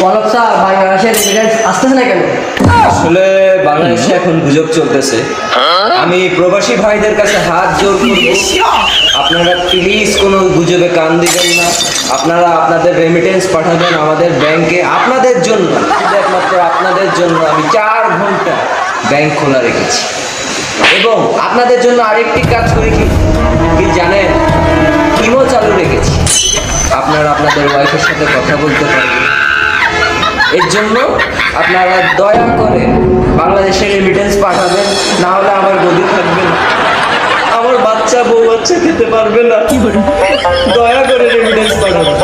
পলক sir, বাংলাদেশের remittance আসতেছে না কেন? আসলে বাংলাদেশে এখন গুজব চলতেছে। আমি প্রবাসী ভাইদের কাছে হাত জোর করব, আপনারা প্লিজ কোনো গুজবে কান দিবেন না। আপনারা আপনাদের রেমিটেন্স পাঠাবেন আমাদের ব্যাংকে। আপনাদের জন্য, শুধু একমাত্র আপনাদের জন্য আমি 4 ঘন্টা ব্যাংক খোলা রেখেছি। এবং আপনাদের জন্য আরেকটি কাজ করি কি জানেন, ইমো চালু রেখেছি। আপনারা আপনাদের ওয়াইফের সাথে কথা বলতে পারবেন। এর জন্য আপনারা দয়া করে বাংলাদেশের রেমিটেন্স পাঠাবেন, না হলে আমার গদি থাকবে না, আমার বাচ্চা বউ বাচ্চা খেতে পারবে না। দয়া করে রেমিটেন্স পাঠাবেন।